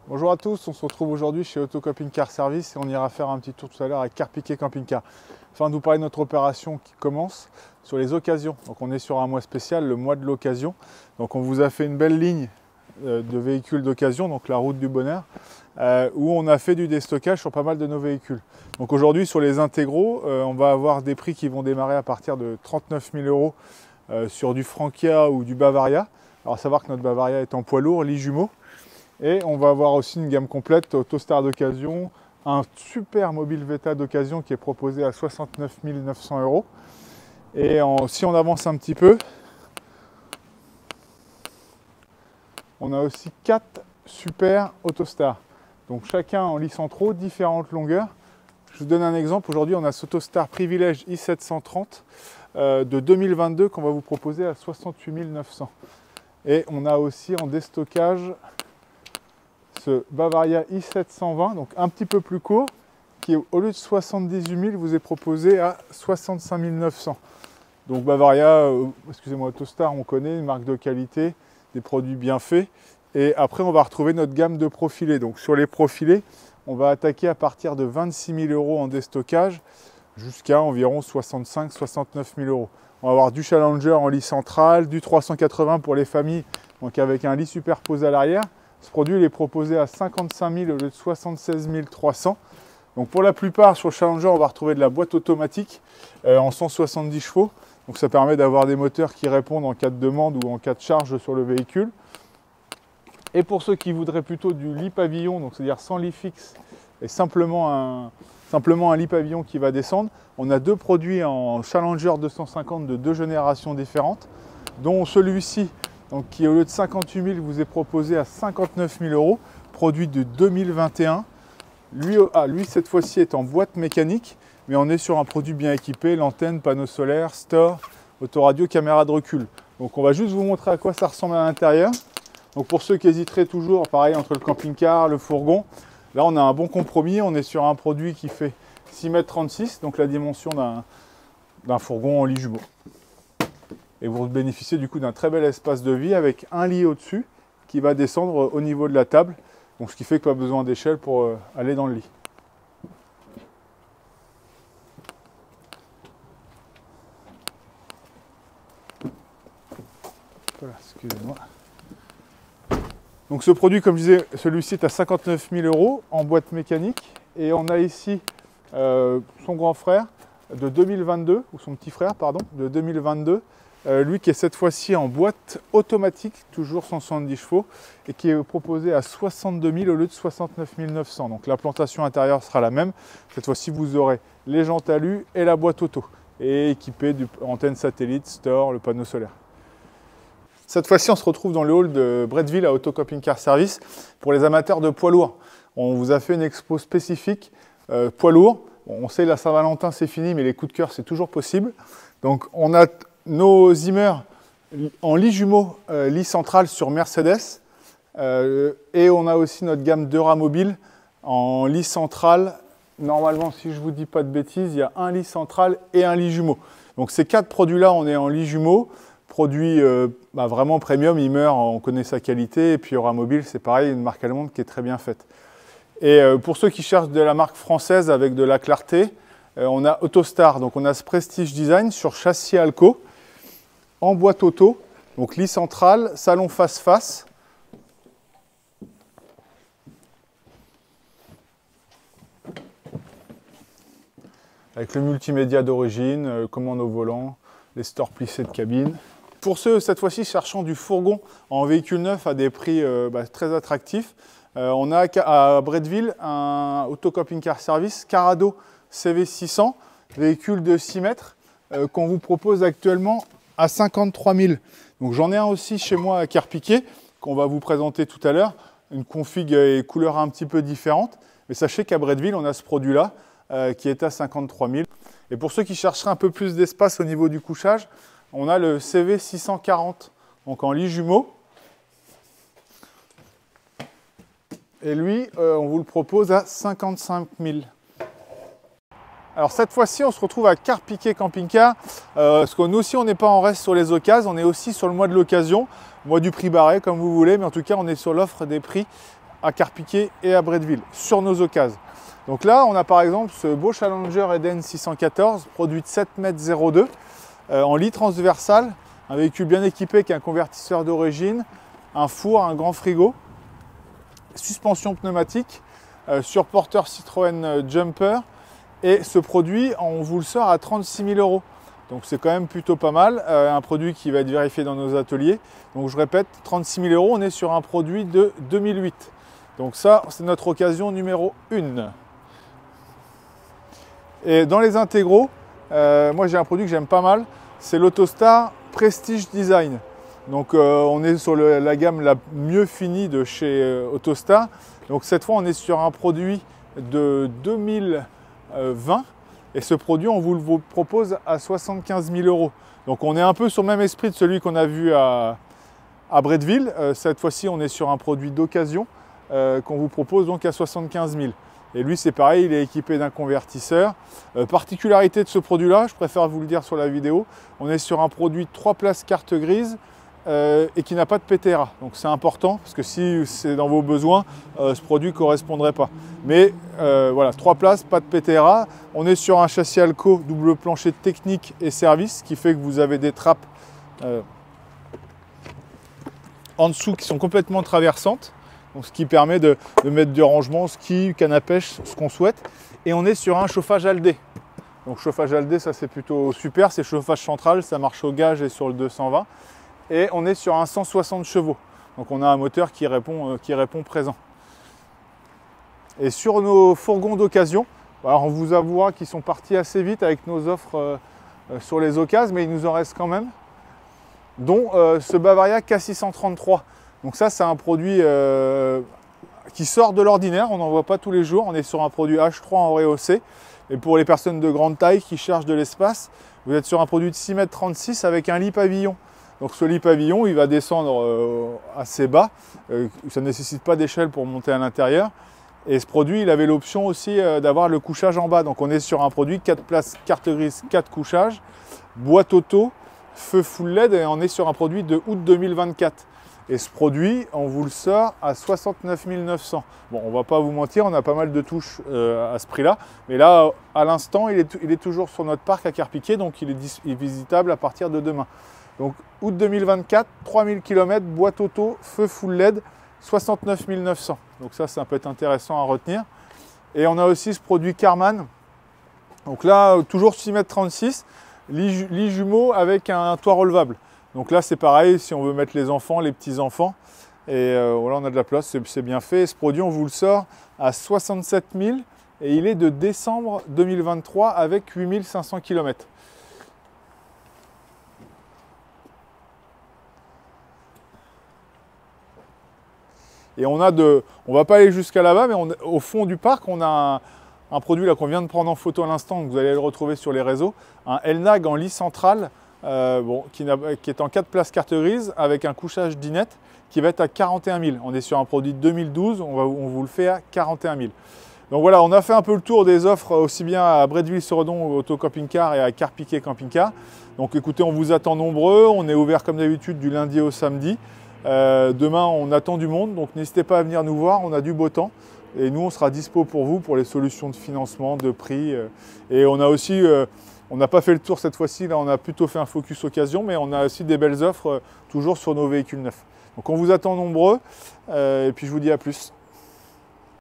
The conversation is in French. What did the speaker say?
Bonjour à tous, on se retrouve aujourd'hui chez Auto Camping Car Service et on ira faire un petit tour tout à l'heure avec Car Piqué Camping Car. Afin de vous parler de notre opération qui commence sur les occasions. Donc on est sur un mois spécial, le mois de l'occasion. Donc on vous a fait une belle ligne de véhicules d'occasion, donc la route du bonheur, où on a fait du déstockage sur pas mal de nos véhicules. Donc aujourd'hui sur les intégraux, on va avoir des prix qui vont démarrer à partir de 39 000 € sur du Frankia ou du Bavaria. Alors à savoir que notre Bavaria est en poids lourd, lit jumeau. Et on va avoir aussi une gamme complète, Autostar d'occasion, un super mobile Veta d'occasion qui est proposé à 69 900 €. Et si on avance un petit peu, on a aussi 4 super Autostar. Donc chacun en lit centraux, différentes longueurs. Je vous donne un exemple, aujourd'hui on a cet Autostar Privilège i730 de 2022 qu'on va vous proposer à 68 900 €. Et on a aussi en déstockage ce Bavaria i720, donc un petit peu plus court, qui au lieu de 78 000 vous est proposé à 65 900. Donc Bavaria, excusez-moi, Autostar, on connaît, une marque de qualité, des produits bien faits. Et après, on va retrouver notre gamme de profilés. Donc sur les profilés, on va attaquer à partir de 26 000 € en déstockage jusqu'à environ 65 69 000 €. On va avoir du Challenger en lit central, du 380 pour les familles, donc avec un lit superposé à l'arrière. Ce produit il est proposé à 55 000 au lieu de 76 300. Donc pour la plupart, sur le Challenger, on va retrouver de la boîte automatique en 170 chevaux. Donc ça permet d'avoir des moteurs qui répondent en cas de demande ou en cas de charge sur le véhicule. Et pour ceux qui voudraient plutôt du lit pavillon, donc c'est-à-dire sans lit fixe et simplement un lit pavillon qui va descendre, on a deux produits en Challenger 250 de deux générations différentes, dont celui-ci, donc qui au lieu de 58 000 vous est proposé à 59 000 €, produit de 2021. Lui cette fois-ci est en boîte mécanique, mais on est sur un produit bien équipé, l'antenne, panneau solaire, store, autoradio, caméra de recul. Donc on va juste vous montrer à quoi ça ressemble à l'intérieur. Donc pour ceux qui hésiteraient toujours, pareil entre le camping-car, le fourgon, là on a un bon compromis, on est sur un produit qui fait 6,36 m, donc la dimension d'un fourgon en lit jumeau. Et vous bénéficiez du coup d'un très bel espace de vie avec un lit au-dessus qui va descendre au niveau de la table. Donc ce qui fait que pas besoin d'échelle pour aller dans le lit. Voilà, excusez-moi. Donc ce produit, comme je disais, celui-ci est à 59 000 € en boîte mécanique. Et on a ici son grand frère de 2022, ou son petit frère, pardon, de 2022. Lui qui est cette fois-ci en boîte automatique, toujours 170 chevaux, et qui est proposé à 62 000 au lieu de 69 900. Donc l'implantation intérieure sera la même. Cette fois-ci, vous aurez les jantes alu et la boîte auto, et équipé d'antenne satellite, store, le panneau solaire. Cette fois-ci, on se retrouve dans le hall de Bretteville à Auto Camping Car Service pour les amateurs de poids lourds. On vous a fait une expo spécifique poids lourd. Bon, on sait la Saint-Valentin c'est fini, mais les coups de cœur c'est toujours possible. Donc on a nos Zimmer en lit jumeau, lit central sur Mercedes. Et on a aussi notre gamme Dura Mobile en lit central. Normalement, si je ne vous dis pas de bêtises, il y a un lit central et un lit jumeau. Donc ces quatre produits-là, on est en lit jumeau. Produit vraiment premium, Zimmer, on connaît sa qualité. Et puis Dura Mobile, c'est pareil, une marque allemande qui est très bien faite. Et pour ceux qui cherchent de la marque française avec de la clarté, on a Autostar. Donc on a ce Prestige Design sur châssis Alco, en boîte auto, donc lit central, salon face-face. Avec le multimédia d'origine, commande au volant, les stores plissés de cabine. Pour ceux, cette fois-ci, cherchant du fourgon en véhicule neuf à des prix très attractifs, on a à Bretteville un Auto Camping Car Service Carado CV600, véhicule de 6 mètres, qu'on vous propose actuellement à 53 000. Donc j'en ai un aussi chez moi à Car Piqué, qu'on va vous présenter tout à l'heure, une config et couleur un petit peu différente. Mais sachez qu'à Bretteville, on a ce produit-là qui est à 53 000. Et pour ceux qui chercheraient un peu plus d'espace au niveau du couchage, on a le CV640, donc en lit jumeau. Et lui, on vous le propose à 55 000. Alors cette fois-ci, on se retrouve à Car Piqué Camping Car, parce que nous aussi, on n'est pas en reste sur les occasions, on est aussi sur le mois de l'occasion, mois du prix barré, comme vous voulez, mais en tout cas, on est sur l'offre des prix à Carpiquet et à Bretteville, sur nos occasions. Donc là, on a par exemple ce beau Challenger Eden 614, produit de 7,02 m, en lit transversal, un véhicule bien équipé avec un convertisseur d'origine, un four, un grand frigo, suspension pneumatique, sur porteur Citroën Jumper, et ce produit, on vous le sort à 36 000 €. Donc c'est quand même plutôt pas mal, un produit qui va être vérifié dans nos ateliers. Donc je répète, 36 000 €, on est sur un produit de 2008. Donc ça, c'est notre occasion numéro 1. Et dans les intégraux, moi j'ai un produit que j'aime pas mal, c'est l'Autostar Prestige Design. Donc on est sur la gamme la mieux finie de chez Autostar. Donc cette fois on est sur un produit de 2020 et ce produit on vous le propose à 75 000 €. Donc on est un peu sur le même esprit de celui qu'on a vu à Bretteville. Cette fois-ci on est sur un produit d'occasion qu'on vous propose donc à 75 000 €. Et lui c'est pareil, il est équipé d'un convertisseur. Particularité de ce produit-là, je préfère vous le dire sur la vidéo, on est sur un produit 3 places carte grise et qui n'a pas de PTRA. Donc c'est important parce que si c'est dans vos besoins, ce produit ne correspondrait pas. Mais voilà, 3 places, pas de PTRA. On est sur un châssis Alco double plancher technique et service, ce qui fait que vous avez des trappes en dessous qui sont complètement traversantes. Donc, ce qui permet de mettre du rangement, ski, canne à pêche, ce qu'on souhaite. Et on est sur un chauffage Aldé. Donc chauffage Aldé, ça c'est plutôt super, c'est chauffage central, ça marche au gaz et sur le 220. Et on est sur un 160 chevaux. Donc on a un moteur qui répond présent. Et sur nos fourgons d'occasion, alors on vous avouera qu'ils sont partis assez vite avec nos offres sur les occasions, mais il nous en reste quand même. Dont ce Bavaria K633. Donc ça c'est un produit qui sort de l'ordinaire, on n'en voit pas tous les jours. On est sur un produit H3 en rehaussé. Et pour les personnes de grande taille qui cherchent de l'espace, vous êtes sur un produit de 6,36 m avec un lit pavillon. Donc ce lit pavillon, il va descendre assez bas. Ça ne nécessite pas d'échelle pour monter à l'intérieur. Et ce produit, il avait l'option aussi d'avoir le couchage en bas. Donc on est sur un produit 4 places carte grise, 4 couchages, boîte auto, feu full LED, et on est sur un produit de août 2024. Et ce produit, on vous le sort à 69 900. Bon, on ne va pas vous mentir, on a pas mal de touches à ce prix-là. Mais là, à l'instant, il est toujours sur notre parc à Carpiquet, donc il est visitable à partir de demain. Donc août 2024, 3000 km, boîte auto, feu full LED, 69 900. Donc ça peut être intéressant à retenir. Et on a aussi ce produit Karmann. Donc là, toujours 6,36 m, lit jumeau avec un toit relevable. Donc là, c'est pareil, si on veut mettre les enfants, les petits-enfants. Et voilà, on a de la place, c'est bien fait. Et ce produit, on vous le sort à 67 000 et il est de décembre 2023 avec 8500 km. Et on va pas aller jusqu'à là-bas, mais au fond du parc, on a un produit là qu'on vient de prendre en photo à l'instant, vous allez le retrouver sur les réseaux, un Elnag en lit central, qui est en 4 places carte grise avec un couchage dinette qui va être à 41 000. On est sur un produit de 2012, on vous le fait à 41 000. Donc voilà, on a fait un peu le tour des offres aussi bien à Bretteville-sur-Redon Auto Camping Car et à Carpiquet Camping Car. Donc écoutez, on vous attend nombreux, on est ouvert comme d'habitude du lundi au samedi. Demain, on attend du monde, donc n'hésitez pas à venir nous voir, on a du beau temps. Et nous, on sera dispo pour vous, pour les solutions de financement, de prix. Et on a aussi, on n'a pas fait le tour cette fois-ci, là on a plutôt fait un focus occasion, mais on a aussi des belles offres toujours sur nos véhicules neufs. Donc on vous attend nombreux, et puis je vous dis à plus.